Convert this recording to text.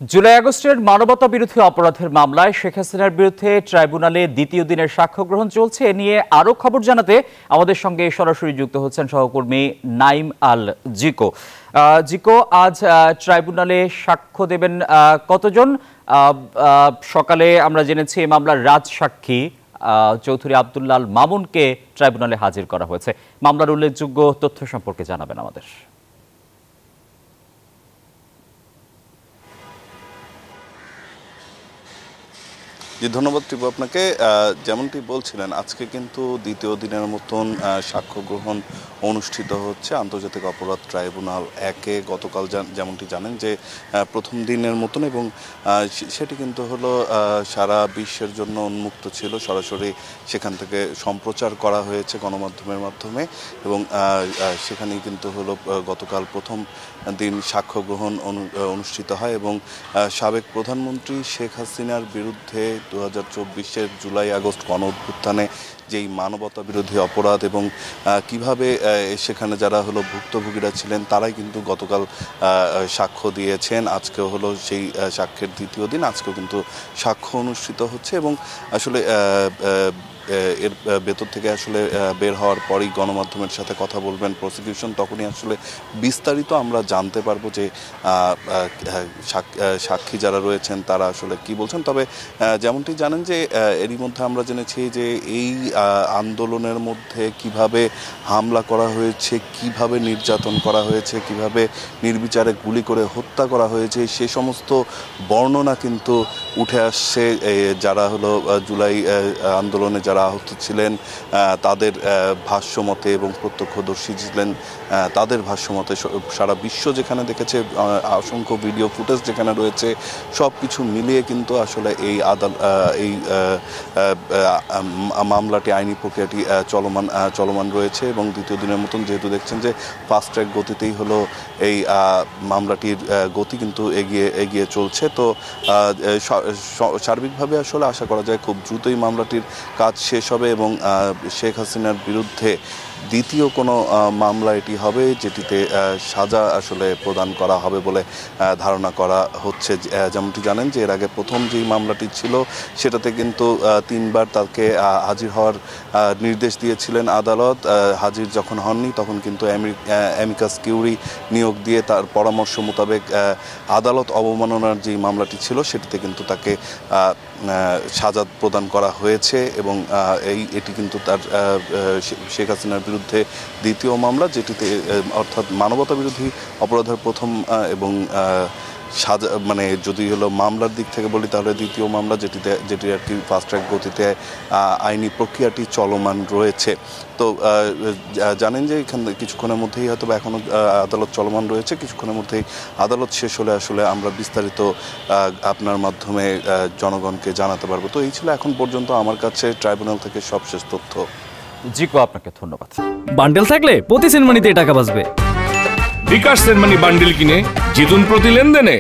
জুলাই আগস্টের মানবতা বিরোধী অপরাধের মামলায় শেখ হাসিনার বিরুদ্ধে ট্রাইব্যুনালে দ্বিতীয় দিনের সাক্ষ্য গ্রহণ চলছে। এ নিয়ে আরো খবর জানাতে আমাদের সঙ্গে সরাসরি যুক্ত হচ্ছেন সহকর্মী নাইম আল জিকো। জিকো, আজ ট্রাইব্যুনালে সাক্ষ্য দেবেন কতজন? সকালে আমরা জেনেছি এই মামলার রাজসাক্ষী চৌধুরী আব্দুল্লাহ আল মামুনকে ট্রাইব্যুনালে হাজির করা হয়েছে। মামলার উল্লেখযোগ্য তথ্য সম্পর্কে জানাবেন আমাদের। জি, ধন্যবাদ টিপু আপনাকে। যেমনটি বলছিলেন, আজকে কিন্তু দ্বিতীয় দিনের মতন সাক্ষ্য গ্রহণ অনুষ্ঠিত হচ্ছে আন্তর্জাতিক অপরাধ ট্রাইব্যুনাল 1-এ। গতকাল যেমনটি জানেন যে প্রথম দিনের মতন, এবং সেটি কিন্তু হলো সারা বিশ্বের জন্য উন্মুক্ত ছিল। সরাসরি সেখান থেকে সম্প্রচার করা হয়েছে গণমাধ্যমের মাধ্যমে, এবং সেখানেই কিন্তু হলো গতকাল প্রথম দিন সাক্ষ্য গ্রহণ অনুষ্ঠিত হয়। এবং সাবেক প্রধানমন্ত্রী শেখ হাসিনার বিরুদ্ধে 2024-এর জুলাই আগস্ট গণ-অভ্যুত্থানে যেই মানবতা বিরোধী অপরাধ এবং কিভাবে সেখানে যারা হলো ভুক্তভোগীরা ছিলেন তারাই কিন্তু গতকাল সাক্ষ্য দিয়েছেন। আজকেও হলো সেই সাক্ষ্যের দ্বিতীয় দিন। আজকেও কিন্তু সাক্ষ্য অনুষ্ঠিত হচ্ছে, এবং আসলে এর ভেতর থেকে আসলে বের হওয়ার পরই গণমাধ্যমের সাথে কথা বলবেন প্রসিকিউশন। তখনই আসলে বিস্তারিত আমরা জানতে পারবো যে সাক্ষী যারা রয়েছেন তারা আসলে কি বলছেন। তবে যেমনটি জানেন যে এরই মধ্যে আমরা জেনেছি যে এই আন্দোলনের মধ্যে কিভাবে হামলা করা হয়েছে, কিভাবে নির্যাতন করা হয়েছে, কিভাবে নির্বিচারে গুলি করে হত্যা করা হয়েছে, সে সমস্ত বর্ণনা কিন্তু উঠে আসছে। যারা হলো জুলাই আন্দোলনে যারা আহত ছিলেন তাদের ভাষ্যমতে, এবং প্রত্যক্ষদর্শী ছিলেন তাদের ভাষ্যমতে, সারা বিশ্ব যেখানে দেখেছে, অসংখ্য ভিডিও ফুটেজ যেখানে রয়েছে, সব কিছু মিলিয়ে কিন্তু আসলে এই মামলাটি, আইনি প্রক্রিয়াটি চলমান রয়েছে। এবং দ্বিতীয় দিনের মতন যেহেতু দেখছেন যে ফাস্ট ট্র্যাক গতিতেই হলো এই মামলাটির গতি কিন্তু এগিয়ে চলছে। তো সার্বিকভাবে আসলে আশা করা যায় খুব দ্রুতই মামলাটির কাজ শেষ হবে, এবং শেখ হাসিনার বিরুদ্ধে দ্বিতীয় কোনো মামলা এটি হবে যেটিতে সাজা আসলে প্রদান করা হবে বলে ধারণা করা হচ্ছে। যেমনটি জানেন যে এর আগে প্রথম যেই মামলাটি ছিল সেটাতে কিন্তু 3 বার তাকে হাজির হওয়ার নির্দেশ দিয়েছিলেন আদালত। হাজির যখন হননি তখন কিন্তু অ্যামিকাস কিউরি নিয়োগ দিয়ে তার পরামর্শ মোতাবেক আদালত অবমাননার যেই মামলাটি ছিল সেটিতে কিন্তু তাকে সাজা প্রদান করা হয়েছে। এবং এটি কিন্তু তার শেখ হাসিনার বিরুদ্ধে দ্বিতীয় মামলা, যেটিতে অর্থাৎ মানবতা বিরোধী অপরাধের প্রথম এবং সাজা, মানে যদি হলো মামলার দিক থেকে বলি তাহলে দ্বিতীয় মামলা, যেটি আর কি ফাস্ট ট্র্যাক গতিতে আইনি প্রক্রিয়াটি চলমান রয়েছে। তো জানেন যে এখান কিছুক্ষণের মধ্যেই হয়তো এখনও আদালত চলমান রয়েছে, কিছুক্ষণের মধ্যেই আদালত শেষ হলে আসলে আমরা বিস্তারিত আপনার মাধ্যমে জনগণকে জানাতে পারবো। তো এই ছিল এখন পর্যন্ত আমার কাছে ট্রাইব্যুনাল থেকে সবশেষ তথ্য। জিকো, আপনাকে ধন্যবাদ। বান্ডেল থাকলে প্রতি সেনমানিতে টাকা বাঁচবে। বিকাশ সেনমানি বান্ডেল কিনে জিতুন প্রতি লেনদেনে।